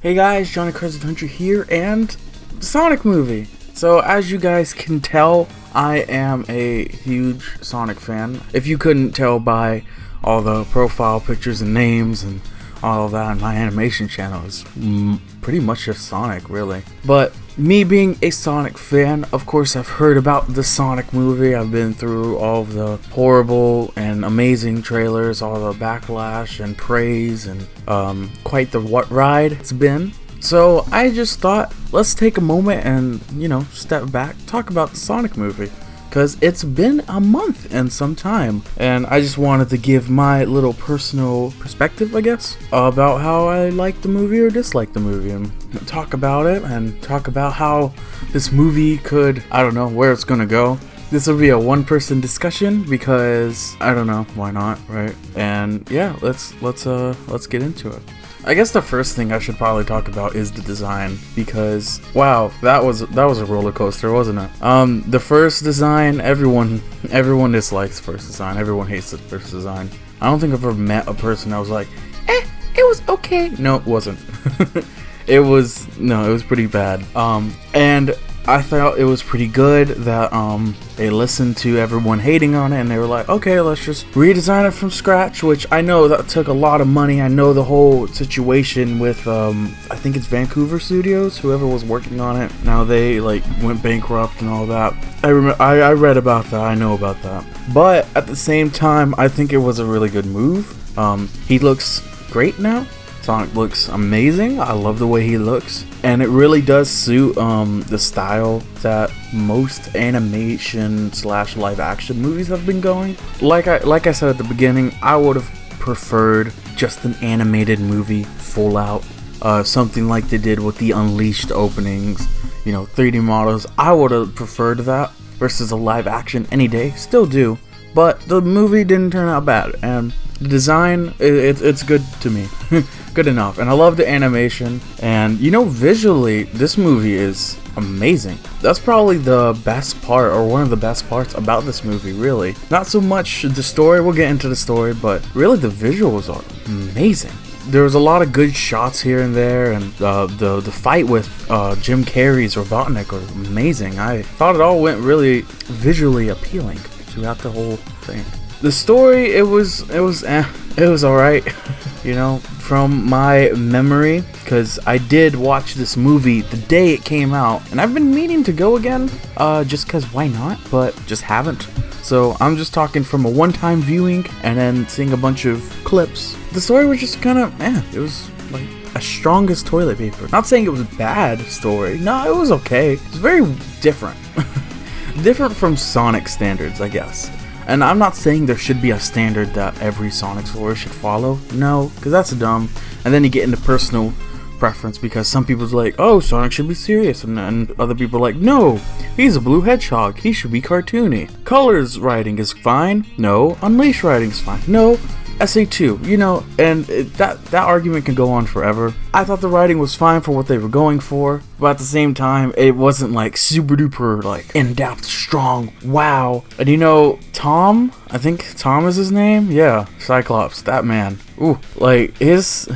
Hey guys, Johnny Crazy Country here, and the Sonic movie. So as you guys can tell, I am a huge Sonic fan. If you couldn't tell by all the profile pictures and names and all of that on my animation channel, is pretty much just Sonic, really. But me being a Sonic fan, of course I've heard about the Sonic movie. I've been through all of the horrible and amazing trailers, all the backlash and praise, and quite the what ride it's been. So I just thought, let's take a moment and, step back, talk about the Sonic movie. Because it's been a month and some time, and I just wanted to give my little personal perspective, I guess, about how I like the movie or dislike the movie, and talk about it, and talk about how this movie could, I don't know, where it's gonna go. This will be a one-person discussion because I don't know, why not, right? And yeah, let's get into it. I guess the first thing I should probably talk about is the design, because wow, that was a roller coaster, wasn't it? The first design, everyone dislikes the first design. Everyone hates the first design. I don't think I've ever met a person that was like, it was okay. No, it wasn't. it was pretty bad. And I thought it was pretty good that they listened to everyone hating on it, and they were like, okay, let's just redesign it from scratch, which I know that took a lot of money. I know the whole situation with I think it's Vancouver Studios, whoever was working on it. Now they went bankrupt and all that. I read about that. I know about that. But at the same time, I think it was a really good move. He looks great now. Sonic looks amazing. I love the way he looks, and it really does suit the style that most animation / live action movies have been going. Like I said at the beginning, I would have preferred just an animated movie full out, something like they did with the Unleashed openings, 3D models. I would have preferred that versus a live action any day. Still do, but the movie didn't turn out bad, and the design, it's good to me. Good enough. And I love the animation, and visually this movie is amazing. That's probably the best part, or one of the best parts about this movie, really. Not so much the story, we'll get into the story, but really the visuals are amazing. There was a lot of good shots here and there, and the fight with Jim Carrey's Robotnik was amazing. I thought it all went really visually appealing throughout the whole thing. The story, it was alright, from my memory, because I did watch this movie the day it came out, and I've been meaning to go again, just because why not, but just haven't. So I'm just talking from a one-time viewing, and then seeing a bunch of clips. The story was just kind of, it was like a strong as toilet paper. Not saying it was a bad story, no, it was okay. It's very different. Different from Sonic standards, I guess. And I'm not saying there should be a standard that every Sonic story should follow. No, because that's dumb. And then you get into personal preference, because some people's like, oh, Sonic should be serious. And other people are like, no, he's a blue hedgehog. He should be cartoony. Colors writing is fine. No. Unleashed writing is fine. No. SA2, and that argument can go on forever. I thought the writing was fine for what they were going for, but at the same time, it wasn't super duper in-depth, strong, wow. And Tom, I think Tom is his name? Yeah, Cyclops, that man. Ooh, his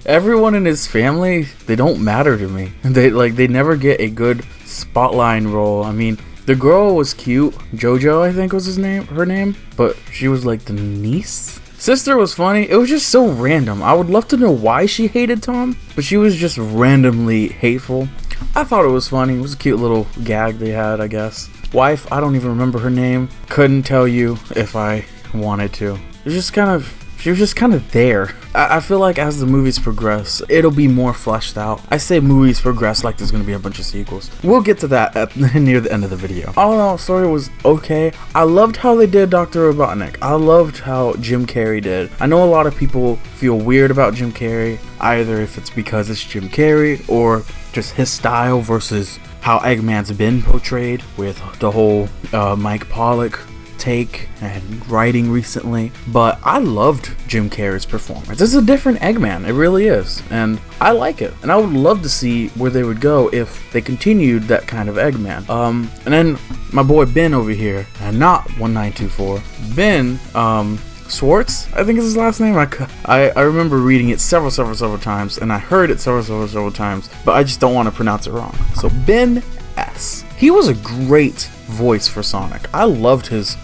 everyone in his family, they don't matter to me. They never get a good spotlight role. I mean, the girl was cute. JoJo, I think was her name, but she was the niece. Sister was funny. It was just so random. I would love to know why she hated Tom, but she was just randomly hateful. I thought it was funny. It was a cute little gag they had, I guess. Wife, I don't even remember her name. Couldn't tell you if I wanted to. She was just kind of there. I feel like as the movies progress, it'll be more fleshed out. I say movies progress like there's gonna be a bunch of sequels. We'll get to that near the end of the video. All in all, story was okay. I loved how they did Dr. Robotnik. I loved how Jim Carrey did. I know a lot of people feel weird about Jim Carrey, either if it's because it's Jim Carrey or just his style versus how Eggman's been portrayed with the whole Mike Pollock take and writing recently, but I loved Jim Carrey's performance. It's a different Eggman, it really is, and I like it, and I would love to see where they would go if they continued that kind of Eggman. And then my boy Ben over here, and not 1924, Ben Schwartz, I think is his last name. I remember reading it several times, and I heard it several times, but I just don't want to pronounce it wrong. So Ben S. He was a great voice for Sonic. I loved his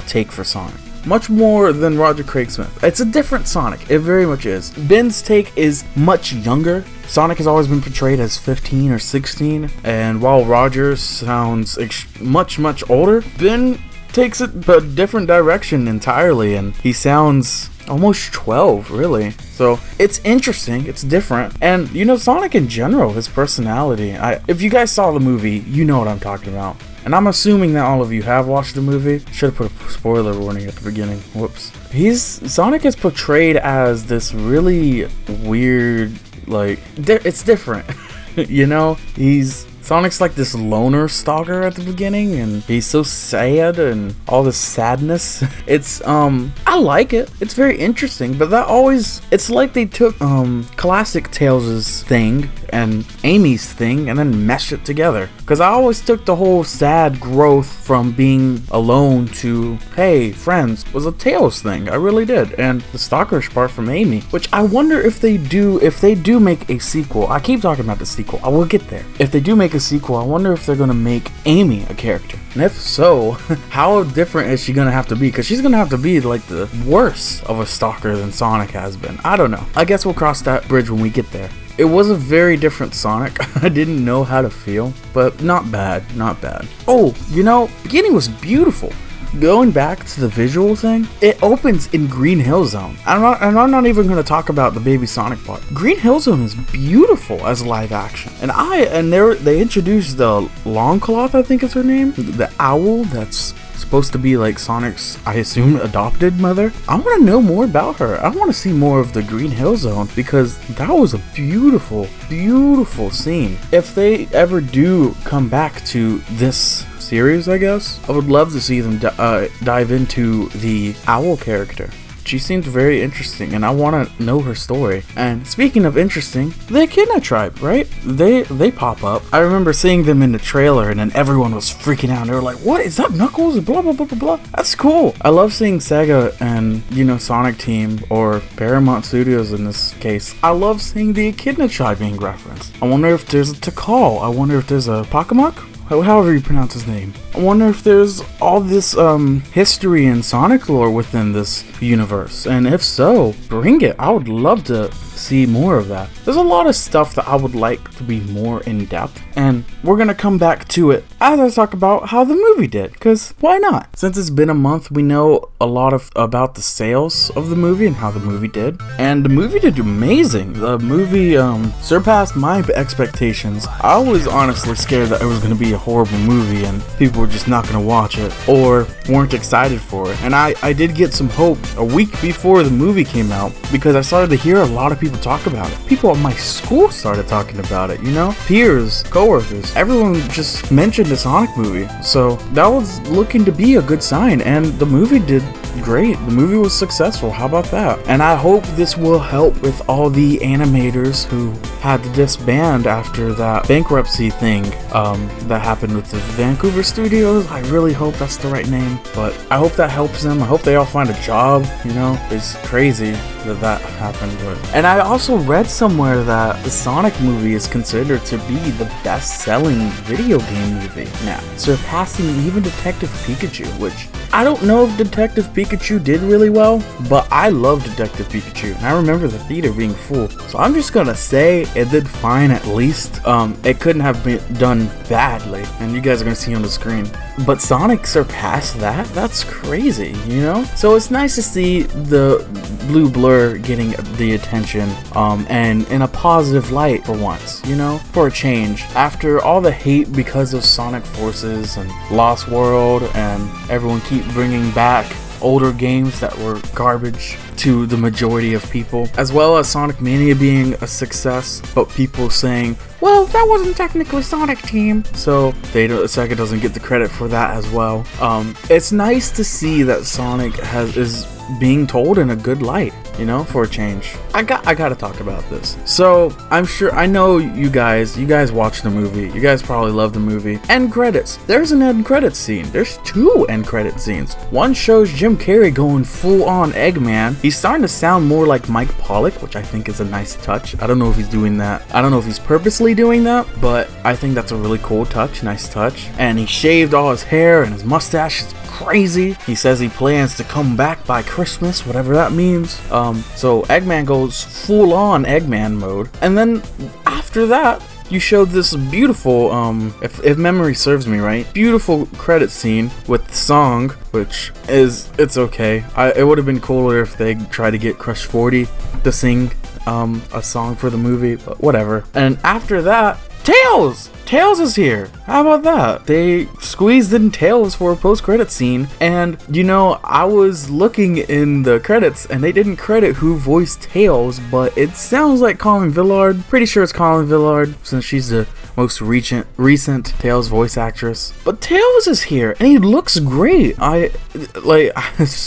take for Sonic. Much more than Roger Craig Smith. It's a different Sonic. It very much is. Ben's take is much younger. Sonic has always been portrayed as 15 or 16, and while Roger sounds much older, Ben takes it a different direction entirely, and he sounds almost 12, really. So it's interesting, it's different, and you know, Sonic in general, his personality, if you guys saw the movie, you know what I'm talking about. And I'm assuming that all of you have watched the movie. Should have put a spoiler warning at the beginning. Whoops. Sonic is portrayed as this really weird, like, it's different. You know, Sonic's like this loner stalker at the beginning, and he's so sad and all this sadness. I like it. It's very interesting, but it's like they took classic Tails' thing and Amy's thing and then meshed it together. Because I always took the whole sad growth from being alone to, hey, friends, was a Tails thing. I really did. And the stalkerish part from Amy, which I wonder if they do make a sequel. I keep talking about the sequel. I will get there. If they do make a sequel, I wonder if they're going to make Amy a character. And if so, how different is she going to have to be? Because she's going to have to be like the worse of a stalker than Sonic has been. I don't know. I guess we'll cross that bridge when we get there. It was a very different Sonic. I didn't know how to feel, but not bad, not bad. Oh, you know, beginning was beautiful. Going back to the visual thing, it opens in Green Hill Zone. I'm not even going to talk about the Baby Sonic part. Green Hill Zone is beautiful as live action, and they introduced the Longcloth, I think is her name, the owl that's supposed to be like Sonic's, I assume, adopted mother. I want to know more about her. I want to see more of the Green Hill Zone, because that was a beautiful scene. If they ever do come back to this series, I guess, I would love to see them dive into the owl character. She seems very interesting, and I want to know her story. And speaking of interesting, the Echidna tribe, right? They pop up. I remember seeing them in the trailer, and then everyone was freaking out. They were like, "What is that? Knuckles?" Blah blah blah blah blah. That's cool. I love seeing SEGA and, you know, Sonic Team, or Paramount Studios in this case. I love seeing the Echidna tribe being referenced. I wonder if there's a Tikal. I wonder if there's a Pakamak. However you pronounce his name. I wonder if there's all this history and Sonic lore within this universe, and if so, bring it. I would love to see more of that. There's a lot of stuff that I would like to be more in depth, and we're gonna come back to it as I talk about how the movie did, because why not? Since it's been a month, we know a lot about the sales of the movie and how the movie did, and the movie did amazing. The movie surpassed my expectations. I was honestly scared that it was gonna be a horrible movie and people were just not gonna watch it or weren't excited for it, and I did get some hope a week before the movie came out, because I started to hear a lot of people talk about it. People at my school started talking about it, you know? Peers, coworkers, everyone just mentioned the Sonic movie. So that was looking to be a good sign, and the movie did great. The movie was successful. How about that? And I hope this will help with all the animators who had to disband after that bankruptcy thing that happened with the Vancouver studios. I really hope that's the right name, but I hope that helps them. I hope they all find a job, you know? It's crazy that happened. And I also read somewhere that the Sonic movie is considered to be the best-selling video game movie now, surpassing even Detective Pikachu, which I don't know if Detective Pikachu did really well, but I love Detective Pikachu, and I remember the theater being full. So I'm just gonna say it did fine at least. It couldn't have been done badly, and you guys are gonna see on the screen. But Sonic surpassed that? That's crazy, you know? So it's nice to see the Blue Blur getting the attention, and in a positive light for once, you know? For a change. After all the hate because of Sonic Forces and Lost World, and everyone keep bringing back older games that were garbage to the majority of people, as well as Sonic Mania being a success, but people saying, well, that wasn't technically Sonic Team, so SEGA doesn't get the credit for that as well. It's nice to see that Sonic is being told in a good light. you know, for a change. I gotta talk about this. So I know you guys watch the movie. You guys probably love the movie. End credits. There's an end credits scene. There's 2 end credit scenes. One shows Jim Carrey going full on Eggman. He's starting to sound more like Mike Pollock, which I think is a nice touch. I don't know if he's doing that. I don't know if he's purposely doing that, but I think that's a really cool touch, nice touch. And he shaved all his hair and his mustache is crazy. He says he plans to come back by Christmas, whatever that means. So Eggman goes full on Eggman mode. And then after that, you showed this beautiful, if memory serves me right, beautiful credit scene with the song, which is, it's okay. It would have been cooler if they tried to get Crush 40 to sing a song for the movie, but whatever. And after that, Tails! Tails is here! How about that? They squeezed in Tails for a post-credit scene, and, you know, I was looking in the credits, and they didn't credit who voiced Tails, but it sounds like Colin Villard. Pretty sure it's Colin Villard, since she's the most recent Tails voice actress. But Tails is here, and he looks great. I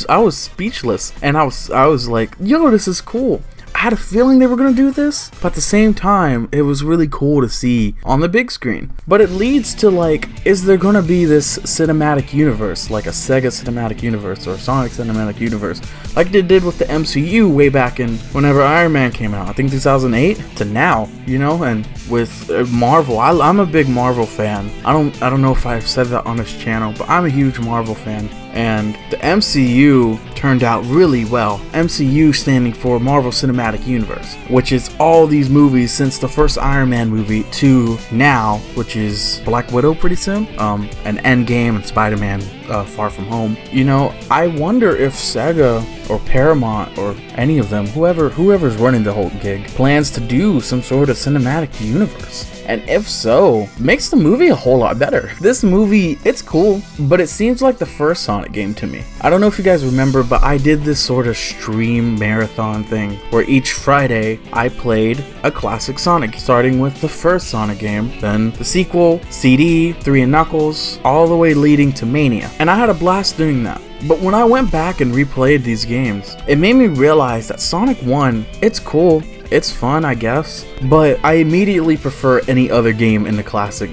was speechless, and I was like, yo, this is cool. I had a feeling they were going to do this, but at the same time, it was really cool to see on the big screen. But it leads to, like, is there going to be this cinematic universe, like a SEGA cinematic universe or Sonic cinematic universe, like they did with the MCU way back in whenever Iron Man came out, I think 2008 to now, you know? And with Marvel, I'm a big Marvel fan. I don't know if I've said that on this channel, but I'm a huge Marvel fan. And the MCU turned out really well. MCU standing for Marvel Cinematic Universe, which is all these movies since the first Iron Man movie to now, which is Black Widow pretty soon, and Endgame and Spider-Man Far From Home. You know, I wonder if SEGA or Paramount or any of them, whoever's running the whole gig, plans to do some sort of cinematic universe. And if so, makes the movie a whole lot better. This movie, it's cool, but it seems like the first Sonic game to me. I don't know if you guys remember, but I did this sort of stream marathon thing where each Friday I played a classic Sonic, starting with the first Sonic game, then the sequel, CD, 3 and Knuckles, all the way leading to Mania. And I had a blast doing that. But when I went back and replayed these games, it made me realize that Sonic 1, it's cool, it's fun, I guess, but I immediately prefer any other game in the classic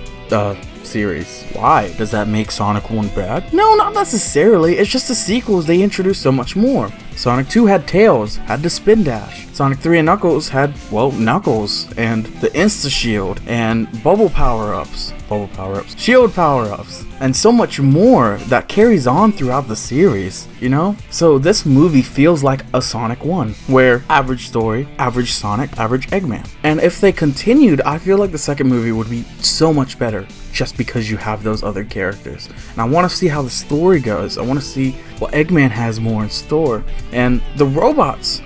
series. Why? Does that make Sonic 1 bad? No, not necessarily. It's just the sequels, they introduced so much more. Sonic 2 had Tails, had the Spin Dash. Sonic 3 and Knuckles had, well, Knuckles, and the Insta-Shield, and Bubble Power-Ups, Shield Power-Ups, and so much more that carries on throughout the series, you know? So this movie feels like a Sonic 1, where average story, average Sonic, average Eggman. And if they continued, I feel like the second movie would be so much better, just because you have those other characters. And I want to see how the story goes. I want to see what Eggman has more in store. And the robots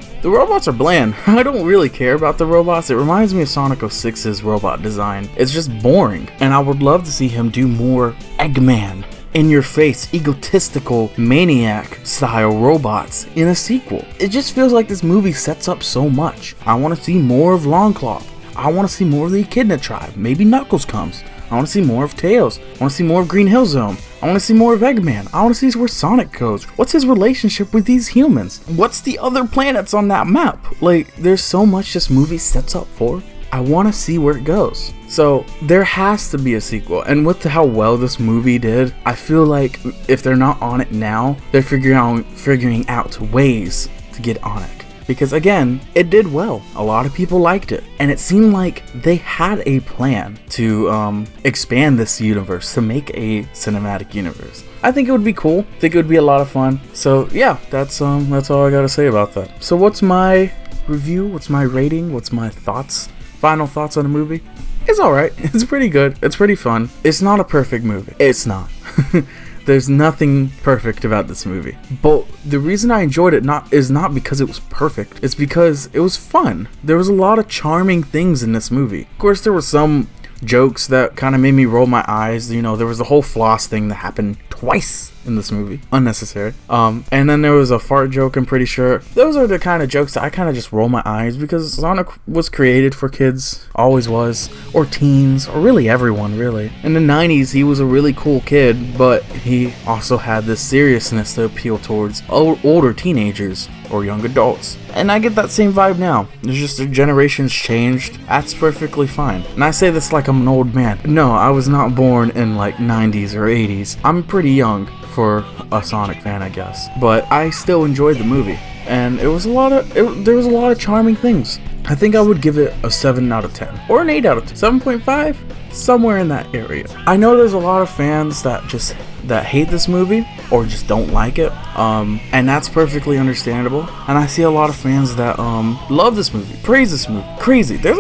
are bland. I don't really care about the robots. It reminds me of Sonic 06's robot design. It's just boring. And I would love to see him do more Eggman, in your face, egotistical, maniac style robots in a sequel. It just feels like this movie sets up so much. I want to see more of Longclaw. I want to see more of the Echidna tribe. Maybe Knuckles comes. I want to see more of Tails. I want to see more of Green Hill Zone. I want to see more of Eggman. I want to see where Sonic goes. What's his relationship with these humans? What's the other planets on that map? Like, there's so much this movie sets up for. I want to see where it goes. So there has to be a sequel. And with how well this movie did, I feel like if they're not on it now, they're figuring out ways to get on it. Because again, it did well. A lot of people liked it. And it seemed like they had a plan to expand this universe, to make a cinematic universe. I think it would be cool. I think it would be a lot of fun. So yeah, that's all I gotta say about that. So what's my review? What's my rating? What's my thoughts? Final thoughts on the movie? It's alright. It's pretty good. It's pretty fun. It's not a perfect movie. It's not. There's nothing perfect about this movie. But the reason I enjoyed it is not because it was perfect. It's because it was fun. There was a lot of charming things in this movie. Of course, there were some jokes that kind of made me roll my eyes. You know, there was the whole floss thing that happened twice in this movie. Unnecessary. And then there was a fart joke, I'm pretty sure. Those are the kind of jokes that I kind of just roll my eyes, because Sonic was created for kids, always was, or teens, or really everyone, really. In the 90s, he was a really cool kid, but he also had this seriousness to appeal towards older teenagers or young adults. And I get that same vibe now. It's just the generations changed. That's perfectly fine. And I say this like I'm an old man. No, I was not born in like 90s or 80s. I'm pretty young for a Sonic fan, I guess. But I still enjoyed the movie. And there was a lot of charming things. I think I would give it a 7 out of 10. Or an 8 out of 10. 7.5? Somewhere in that area. I know there's a lot of fans that hate this movie or just don't like it, and that's perfectly understandable. And I see a lot of fans that love this movie, praise this movie. Crazy. There's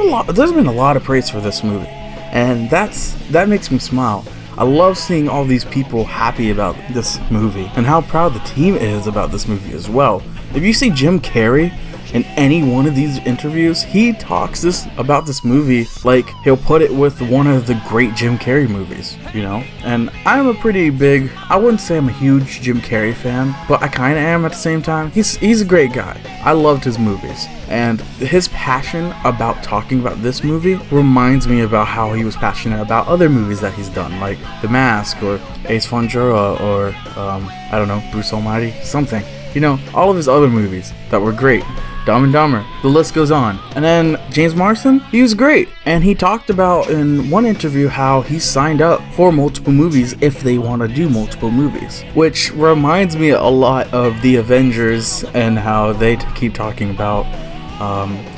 been a lot of praise for this movie, and that makes me smile. I love seeing all these people happy about this movie and how proud the team is about this movie as well. If you see Jim Carrey in any one of these interviews, he talks about this movie like he'll put it with one of the great Jim Carrey movies, you know? And I'm a pretty big, I wouldn't say I'm a huge Jim Carrey fan, but I kind of am at the same time. He's a great guy. I loved his movies. And his passion about talking about this movie reminds me about how he was passionate about other movies that he's done, like The Mask or Ace Ventura or, I don't know, Bruce Almighty, something. You know, all of his other movies that were great. Dumb and Dumber, the list goes on. And then James Marsden, he was great. And he talked about in one interview how he signed up for multiple movies if they want to do multiple movies. Which reminds me a lot of the Avengers and how they keep talking about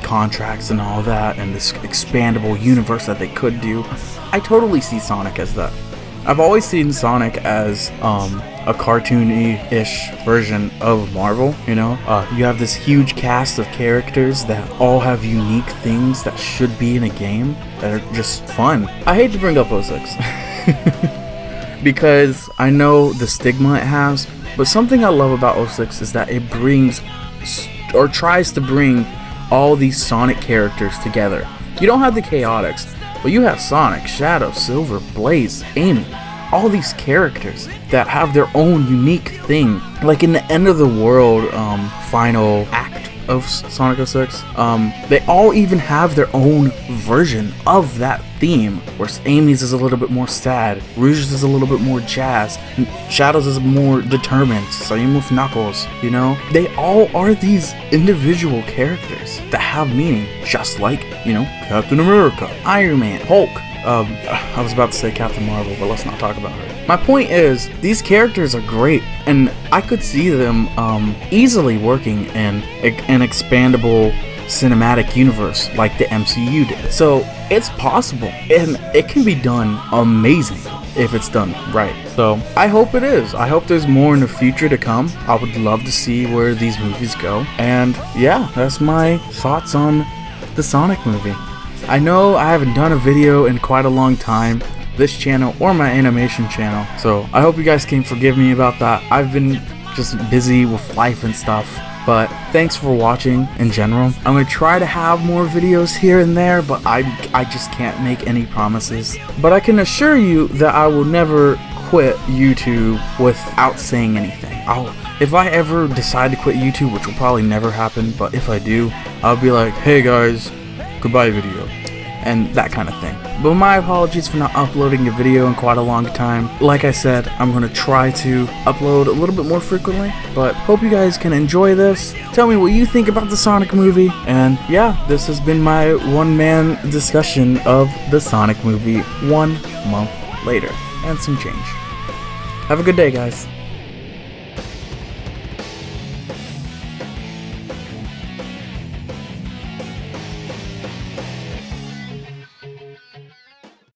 contracts and all that and this expandable universe that they could do. I totally see Sonic as that. I've always seen Sonic as a cartoony-ish version of Marvel, you know? You have this huge cast of characters that all have unique things that should be in a game that are just fun. I hate to bring up 06 because I know the stigma it has, but something I love about 06 is that it brings or tries to bring all these Sonic characters together. You don't have the Chaotix, but you have Sonic, Shadow, Silver, Blaze, Amy, all these characters that have their own unique thing. Like in the end of the world final act of Sonic 06, they all even have their own version of that theme, where Amy's is a little bit more sad, Rouge's is a little bit more jazz, Shadow's is more determined, same with Knuckles, you know? They all are these individual characters that have meaning, just like, you know, Captain America, Iron Man, Hulk. I was about to say Captain Marvel, but let's not talk about her. My point is, these characters are great, and I could see them easily working in an expandable cinematic universe like the MCU did. So it's possible, and it can be done amazing if it's done right. So I hope it is. I hope there's more in the future to come. I would love to see where these movies go. And yeah, that's my thoughts on the Sonic movie. I know I haven't done a video in quite a long time, this channel or my animation channel, so I hope you guys can forgive me about that. I've been just busy with life and stuff, but thanks for watching in general. I'm going to try to have more videos here and there, but I just can't make any promises. But I can assure you that I will never quit YouTube without saying anything. If I ever decide to quit YouTube, which will probably never happen, but if I do, I'll be like, hey guys, goodbye video, and that kind of thing. But my apologies for not uploading a video in quite a long time. Like I said, I'm going to try to upload a little bit more frequently, but hope you guys can enjoy this. Tell me what you think about the Sonic movie, and yeah, this has been my one-man discussion of the Sonic movie 1 month later, and some change. Have a good day, guys.